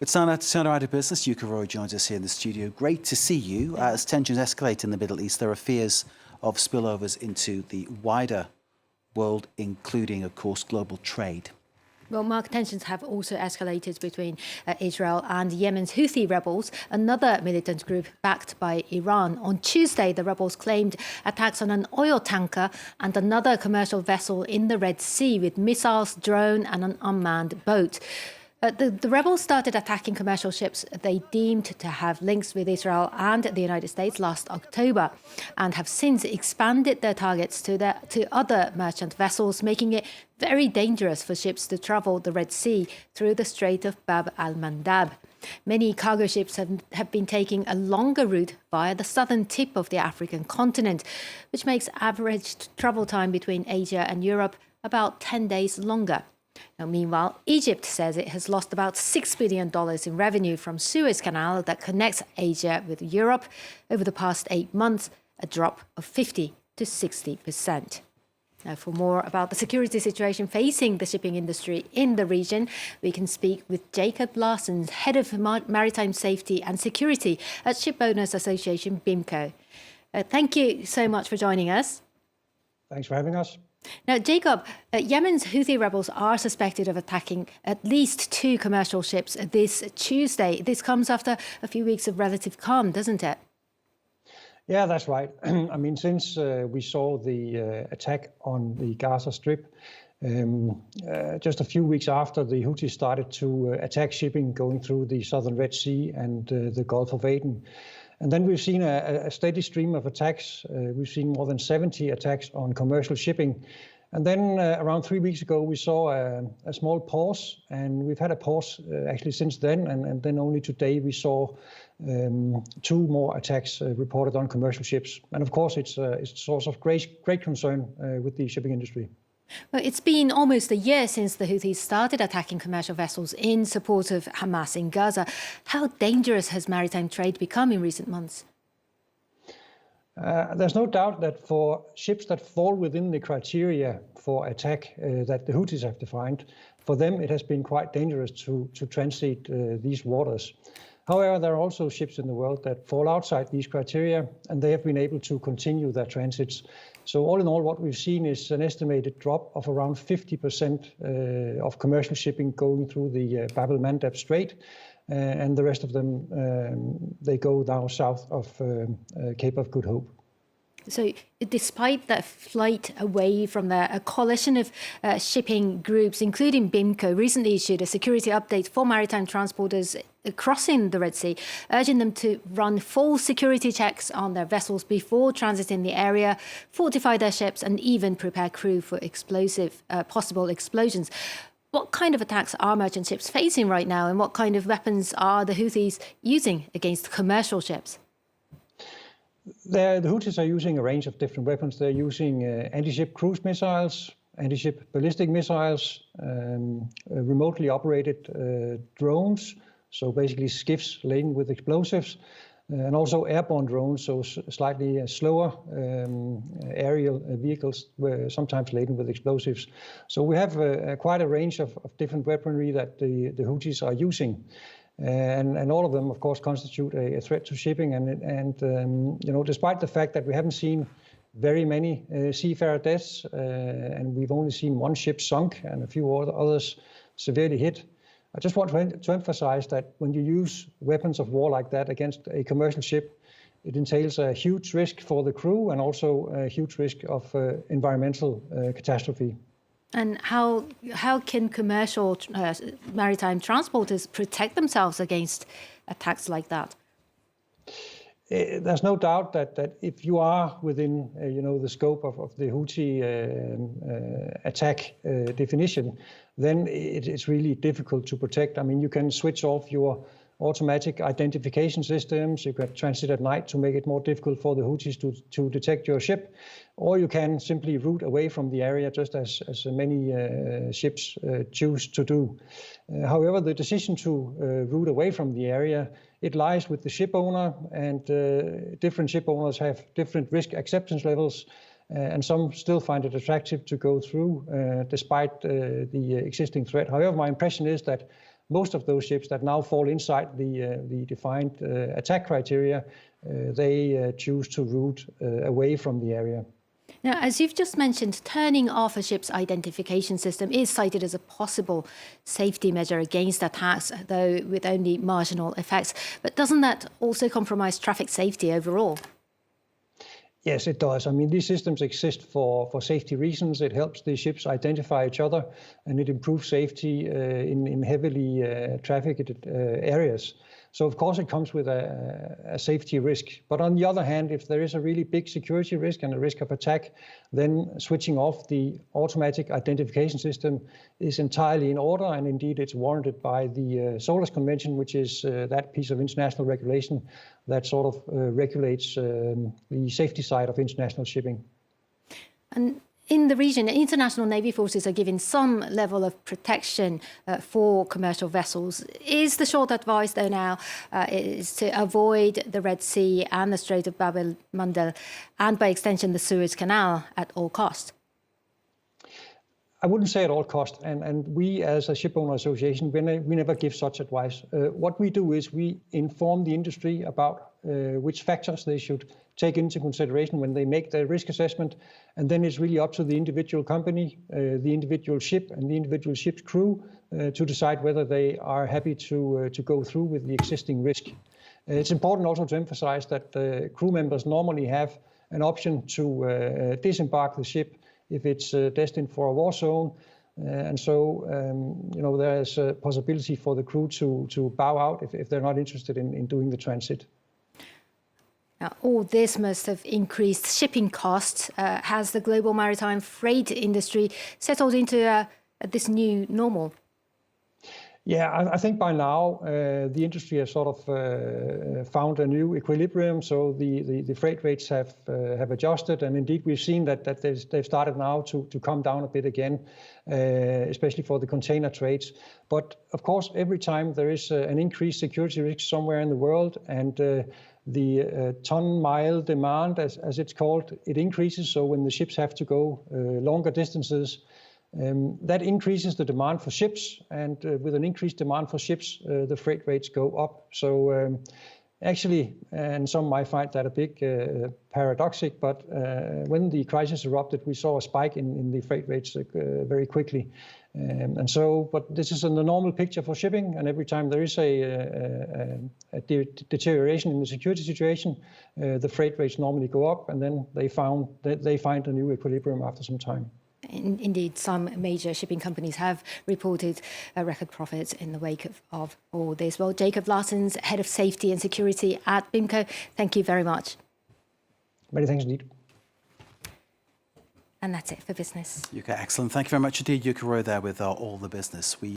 It's time now to turn around to business. Yuka Roy joins us here in the studio. Great to see you. As tensions escalate in the Middle East, there are fears of spillovers into the wider world, including, of course, global trade. Well, Mark, tensions have also escalated between Israel and Yemen's Houthi rebels, another militant group backed by Iran. On Tuesday, the rebels claimed attacks on an oil tanker and another commercial vessel in the Red Sea with missiles, drone and an unmanned boat. The rebels started attacking commercial ships they deemed to have links with Israel and the United States last October, and have since expanded their targets to other merchant vessels, making it very dangerous for ships to travel the Red Sea through the Strait of Bab al-Mandab. Many cargo ships have been taking a longer route via the southern tip of the African continent, which makes average travel time between Asia and Europe about 10 days longer. Now, meanwhile, Egypt says it has lost about $6 billion in revenue from Suez Canal that connects Asia with Europe over the past 8 months, a drop of 50 to 60%. Now, for more about the security situation facing the shipping industry in the region, we can speak with Jacob Larsen, Head of Maritime Safety and Security at Shipowners Association, BIMCO. Thank you so much for joining us. Thanks for having us. Now, Jacob, Yemen's Houthi rebels are suspected of attacking at least 2 commercial ships this Tuesday. This comes after a few weeks of relative calm, doesn't it? Yeah, that's right. I mean, since we saw the attack on the Gaza Strip, just a few weeks after the Houthis started to attack shipping going through the southern Red Sea and the Gulf of Aden. And then we've seen a steady stream of attacks. We've seen more than 70 attacks on commercial shipping. And then around 3 weeks ago, we saw a small pause, and we've had a pause actually since then. And then only today we saw 2 more attacks reported on commercial ships. And of course, it's a source of great concern with the shipping industry. Well, it's been almost a year since the Houthis started attacking commercial vessels in support of Hamas in Gaza. How dangerous has maritime trade become in recent months? There's no doubt that for ships that fall within the criteria for attack that the Houthis have defined, for them it has been quite dangerous to transit these waters. However, there are also ships in the world that fall outside these criteria, and they have been able to continue their transits. So all in all, what we've seen is an estimated drop of around 50% of commercial shipping going through the Bab el-Mandab Strait, and the rest of them, they go now south of Cape of Good Hope. So despite that flight away from a coalition of shipping groups, including BIMCO, recently issued a security update for maritime transporters crossing the Red Sea, urging them to run full security checks on their vessels before transiting the area, fortify their ships, and even prepare crew for possible explosions. What kind of attacks are merchant ships facing right now, and what kind of weapons are the Houthis using against commercial ships? The Houthis are using a range of different weapons. They're using anti-ship cruise missiles, anti-ship ballistic missiles, remotely operated drones, so basically skiffs laden with explosives, and also airborne drones, so slightly slower aerial vehicles, sometimes laden with explosives. So we have quite a range of different weaponry that the Houthis are using. And all of them, of course, constitute a threat to shipping. And you know, despite the fact that we haven't seen very many seafarer deaths, and we've only seen 1 ship sunk and a few others severely hit, I just want to emphasize that when you use weapons of war like that against a commercial ship, it entails a huge risk for the crew and also a huge risk of environmental catastrophe. And how can commercial maritime transporters protect themselves against attacks like that? There's no doubt that if you are within you know, the scope of the Houthi attack definition, then it's really difficult to protect. I mean, you can switch off your automatic identification systems. You can transit at night to make it more difficult for the Houthis to detect your ship, or you can simply route away from the area, just as many ships choose to do. However, the decision to route away from the area, it lies with the ship owner, and different ship owners have different risk acceptance levels. And some still find it attractive to go through despite the existing threat. However, my impression is that most of those ships that now fall inside the defined attack criteria, they choose to route away from the area. Now, as you've just mentioned, turning off a ship's identification system is cited as a possible safety measure against attacks, though with only marginal effects. But doesn't that also compromise traffic safety overall? Yes, it does. I mean, these systems exist for safety reasons. It helps the ships identify each other, and it improves safety in heavily trafficked areas. So, of course, it comes with a safety risk. But on the other hand, if there is a really big security risk and a risk of attack, then switching off the automatic identification system is entirely in order. And indeed, it's warranted by the SOLAS Convention, which is that piece of international regulation that sort of regulates the safety side of international shipping. And in the region, international Navy forces are giving some level of protection for commercial vessels. Is the short advice, though, now is to avoid the Red Sea and the Strait of Bab el-Mandeb, and by extension the Suez Canal, at all cost? I wouldn't say at all cost, and we as a ship owner association, we never give such advice. What we do is we inform the industry about which factors they should take into consideration when they make their risk assessment, and then it's really up to the individual company, the individual ship and the individual ship's crew to decide whether they are happy to go through with the existing risk. It's important also to emphasize that crew members normally have an option to disembark the ship if it's destined for a war zone. And so, there's a possibility for the crew to bow out if they're not interested in doing the transit. Now, all this must have increased shipping costs. Has the global maritime freight industry settled into this new normal? Yeah, I think by now the industry has sort of found a new equilibrium. So the freight rates have adjusted, and indeed we've seen that they've started now to come down a bit again, especially for the container trades. But of course, every time there is an increased security risk somewhere in the world, and the ton-mile demand, as it's called, it increases. So when the ships have to go longer distances, that increases the demand for ships, and with an increased demand for ships, the freight rates go up. So actually, and some might find that a big paradoxic, but when the crisis erupted, we saw a spike in the freight rates very quickly. But this is the normal picture for shipping, and every time there is a deterioration in the security situation, the freight rates normally go up, and then they find a new equilibrium after some time. Indeed, some major shipping companies have reported record profits in the wake of all this. Well, Jacob Larsens, Head of Safety and Security at BIMCO, thank you very much. Many thanks indeed. And that's it for business. UK, excellent. Thank you very much indeed, Yuka Rowe, there with All the Business.